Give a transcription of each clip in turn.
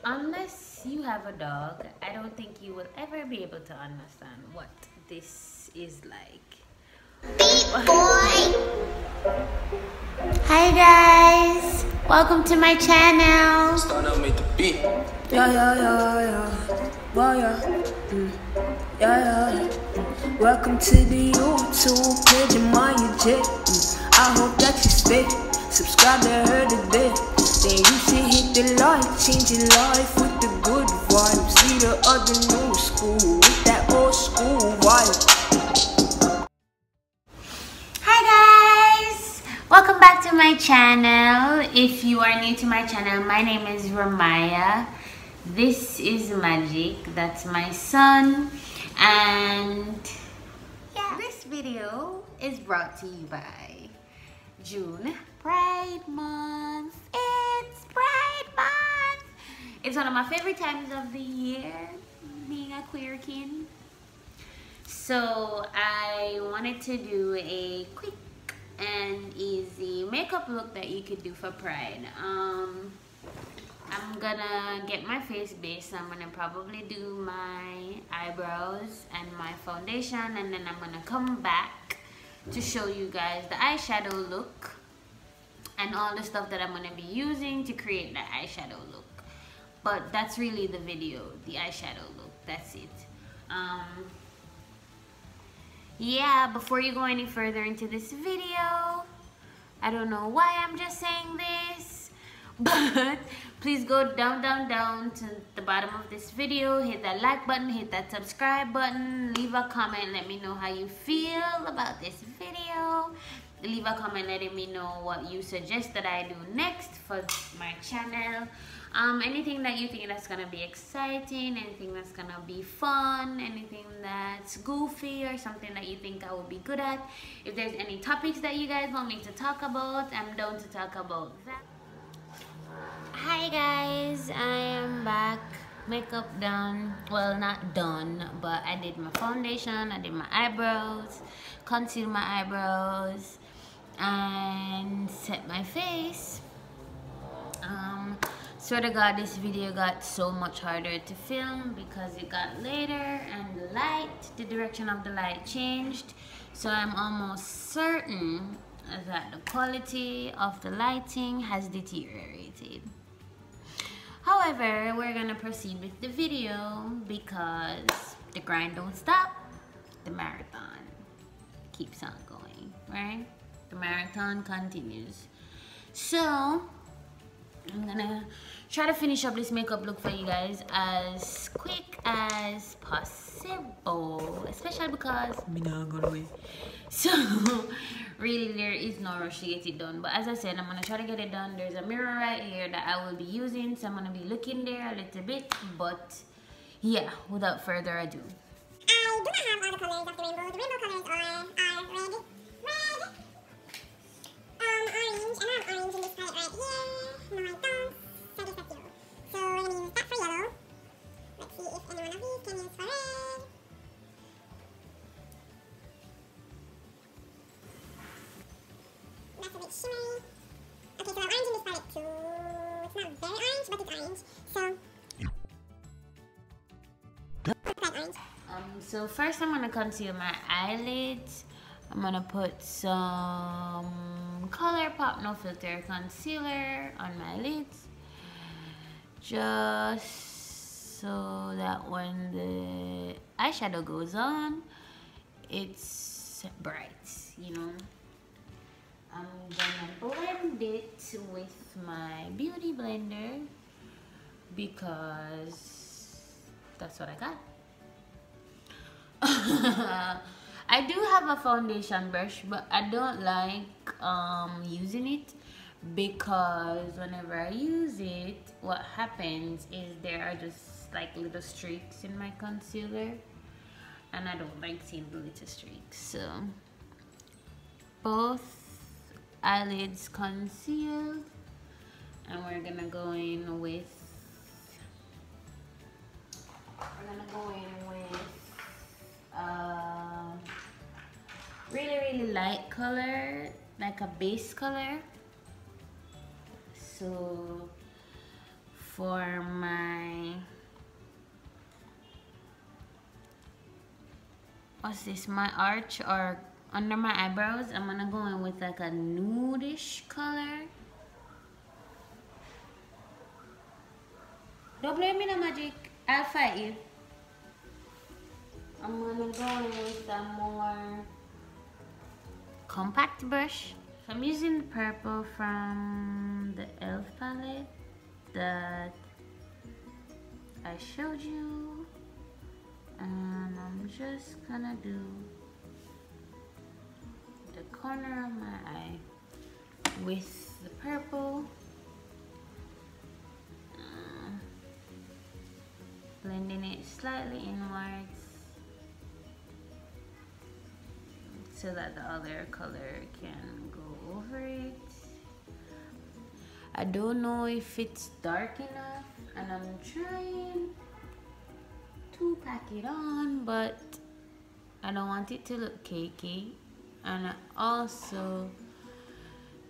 Unless you have a dog, I don't think you will ever be able to understand what this is like. Hi guys, welcome to my channel. Start out with the beat. Welcome to the YouTube page of my jet. I hope that you stay. Subscribe and heard a bit. Then you should hit the like, change your life with the good vibes. See the other new school with that old school vibe. Hi guys, welcome back to my channel. If you are new to my channel, my name is Ramaya. This is Magic, that's my son. And yeah, this video is brought to you by June Pride Month. It's Pride Month. It's one of my favorite times of the year, being a queer kid. So I wanted to do a quick and easy makeup look that you could do for Pride. I'm gonna get my face base. I'm gonna probably do my eyebrows and my foundation, and then I'm gonna come back to show you guys the eyeshadow look and all the stuff that I'm gonna be using to create the eyeshadow look. But that's really the video, the eyeshadow look. That's it. Yeah, before you go any further into this video, I don't know why I'm just saying this, but please go down to the bottom of this video, hit that like button, hit that subscribe button, leave a comment, let me know how you feel about this video. Leave a comment letting me know what you suggest that I do next for my channel. Anything that you think that's gonna be exciting, anything that's gonna be fun, anything that's goofy or something that you think I will be good at. If there's any topics that you guys want me to talk about, I'm down to talk about that. Hi guys, I am back. Makeup done. Well, not done, but I did my foundation, I did my eyebrows, concealed my eyebrows, and set my face. Swear to God, this video got so much harder to film because it got later and the direction of the light changed. So I'm almost certain that the quality of the lighting has deteriorated. However, we're gonna proceed with the video because the grind don't stop. The marathon keeps on going, right? The marathon continues. So I'm gonna try to finish up this makeup look for you guys as quick as possible, especially because me not gonna wait. So really there is no rush to get it done, but as I said, I'm gonna try to get it done. There's a mirror right here that I will be using, so I'm gonna be looking there a little bit. But yeah, without further ado, I do not have all the colors of the rainbow. The rainbow colors are red, orange, and I have orange in this palette right here. No, I don't. So this is yellow. So we're going to use that for yellow. Let's see if any one of these can use for red. That's a bit shimmery. Okay, so I have orange in this palette too. It's not very orange, but it's orange. So, orange. So first I'm gonna conceal my eyelids. I'm gonna put some ColourPop No Filter concealer on my lids, just so that when the eyeshadow goes on, it's bright, you know. I'm gonna blend it with my beauty blender because that's what I got. I do have a foundation brush, but I don't like using it because whenever I use it, what happens is there are just like little streaks in my concealer, and I don't like seeing the little streaks. So both eyelids concealed, and we're gonna go in with really light color, like a base color. So for my, what's this, my arch or under my eyebrows, I'm gonna go in with like a nudish color. Don't blame me, no magic. I'll fight you. I'm gonna go in with a more compact brush. So I'm using the purple from the e.l.f. palette that I showed you, and I'm just gonna do the corner of my eye with the purple. Blending it slightly inwards so that the other color can go over it. I don't know if it's dark enough, and I'm trying to pack it on, but I don't want it to look cakey, and I also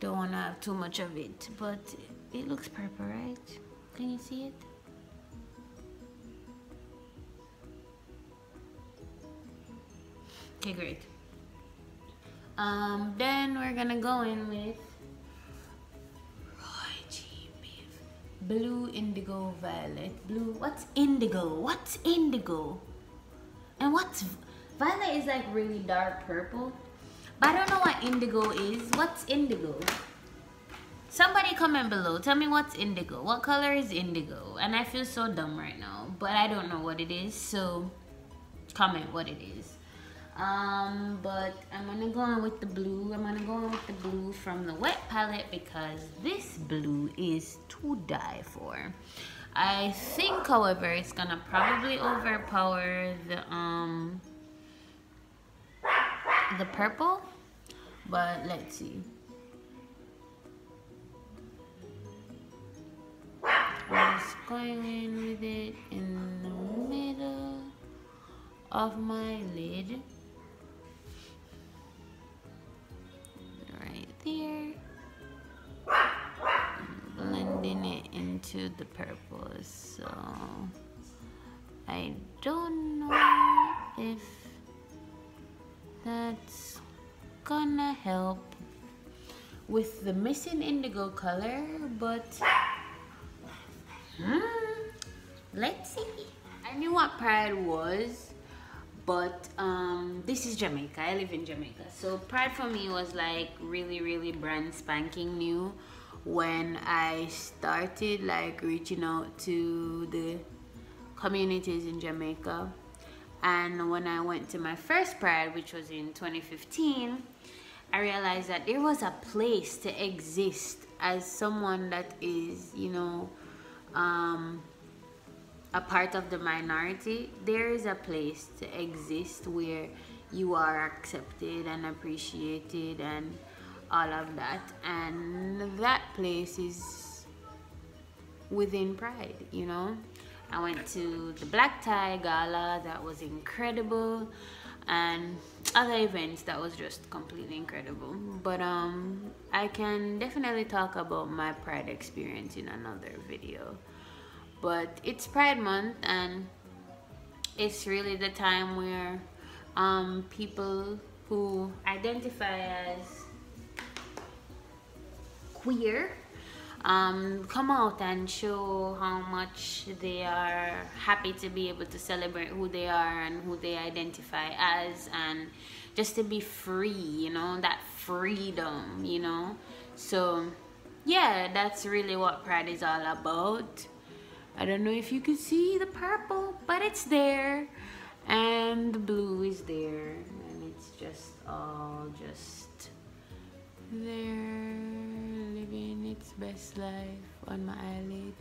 don't want to have too much of it, but it looks purple, right? Can you see it? Okay, great. Then we're gonna go in with blue, indigo, violet, blue. What's indigo? What's indigo? And what's violet? Is like really dark purple, but I don't know what indigo is. What's indigo? Somebody comment below. Tell me what's indigo. What color is indigo? And I feel so dumb right now, but I don't know what it is. So comment what it is. But I'm gonna go in with the blue. I'm gonna go in with the blue from the wet palette because this blue is to die for. I think, however, it's gonna probably overpower the purple, but let's see. I'm just going in with it in the middle of my lid. There, blending it into the purple. So I don't know if that's gonna help with the missing indigo color, but let's see. I knew what Pride was, but this is Jamaica. I live in Jamaica, so Pride for me was like really brand spanking new when I started like reaching out to the communities in Jamaica. And when I went to my first Pride, which was in 2015, I realized that there was a place to exist as someone that is, you know, a part of the minority. There is a place to exist where you are accepted and appreciated and all of that, and that place is within Pride, you know. I went to the Black Tie Gala, that was incredible, and other events that was just completely incredible. But I can definitely talk about my Pride experience in another video. But it's Pride Month, and it's really the time where people who identify as queer come out and show how much they are happy to be able to celebrate who they are and who they identify as, and just to be free, you know, that freedom, you know. So yeah, that's really what Pride is all about. I don't know if you can see the purple, but it's there, and the blue is there, and it's just all just there, living its best life on my eyelid.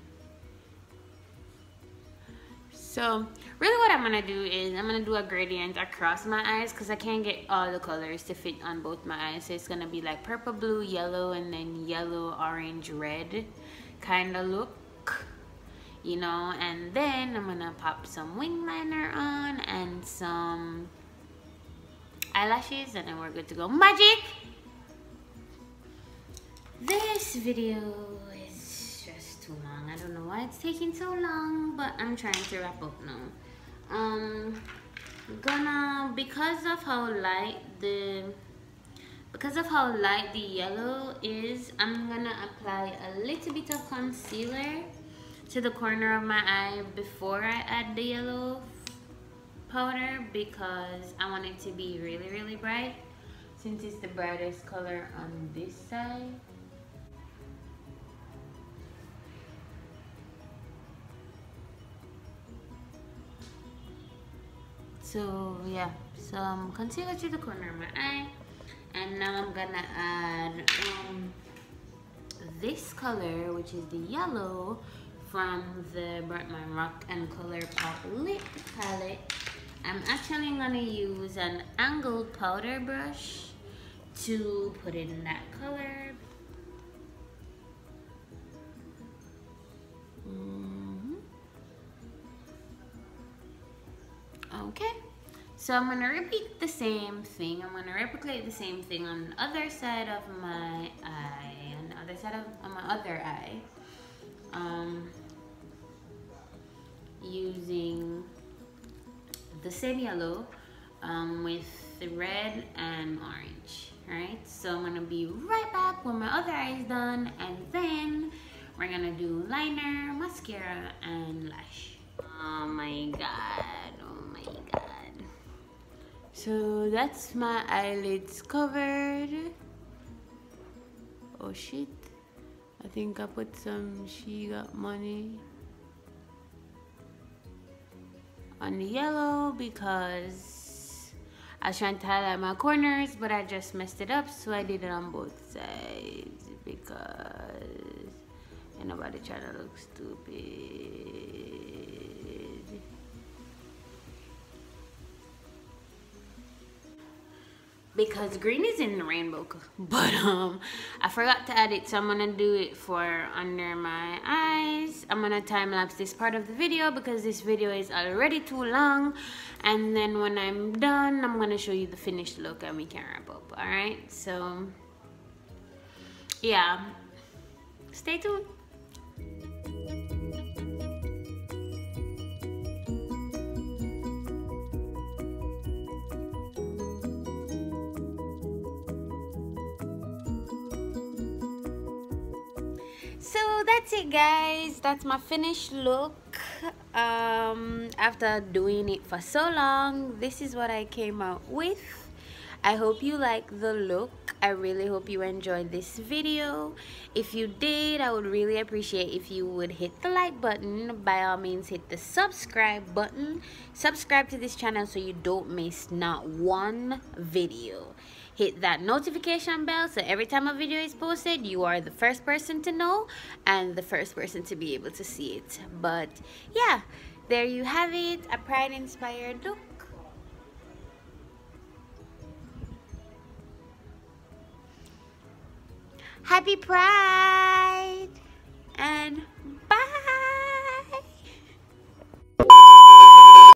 So really what I'm gonna do is I'm gonna do a gradient across my eyes because I can't get all the colors to fit on both my eyes. So it's gonna be like purple, blue, yellow, and then yellow, orange, red kind of look, you know. And then I'm gonna pop some wing liner on and some eyelashes, and then we're good to go. Magic! This video is just too long. I don't know why it's taking so long, but I'm trying to wrap up now. Because of how light the yellow is, I'm gonna apply a little bit of concealer to the corner of my eye before I add the yellow powder, because I want it to be really, really bright, since it's the brightest color on this side. So yeah, some concealer to the corner of my eye, and now I'm gonna add this color, which is the yellow from the Bright Rock and Color Pop Lip Palette. I'm actually gonna use an angled powder brush to put in that color. Okay, so I'm gonna repeat the same thing. I'm gonna replicate the same thing on the other side of my eye, on the other side of my other eye, using the same yellow with the red and orange. Right, so I'm gonna be right back when my other eye is done, and then we're gonna do liner, mascara, and lash. Oh my god, oh my god. So that's my eyelids covered. Oh shit, I think I put some She Got Money on the yellow because I was trying to highlight my corners, but I just messed it up, so I did it on both sides because ain't nobody trying to look stupid. Because green is in the rainbow, but I forgot to add it, so I'm gonna do it for under my eyes. I'm gonna time lapse this part of the video because this video is already too long, and then when I'm done, I'm gonna show you the finished look and we can wrap up. All right, so yeah, stay tuned. So that's it, guys. That's my finished look. After doing it for so long, this is what I came out with. I hope you like the look. I really hope you enjoyed this video. If you did, I would really appreciate if you would hit the like button. By all means, hit the subscribe button. Subscribe to this channel so you don't miss not one video. Hit that notification bell so every time a video is posted, you are the first person to know and the first person to be able to see it. But yeah, there you have it, a Pride inspired look. Happy Pride and